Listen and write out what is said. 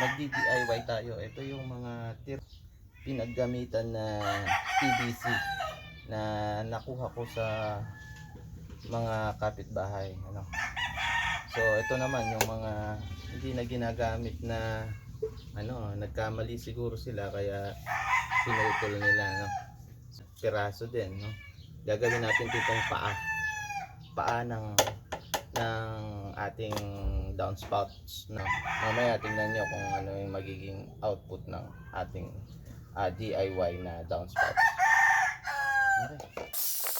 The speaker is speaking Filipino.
magdi-DIY tayo. Ito yung mga pinaggamitan na PVC na nakuha ko sa mga kapitbahay, ano. So ito naman yung mga hindi na ginagamit na ano, nagkamali siguro sila kaya pinutol nila, no. Piraso din, no. Gagawin natin itong paa ng ating downspouts, no. Mamaya tingnan nyo kung ano yung magiging output ng ating DIY na downspouts. Okay.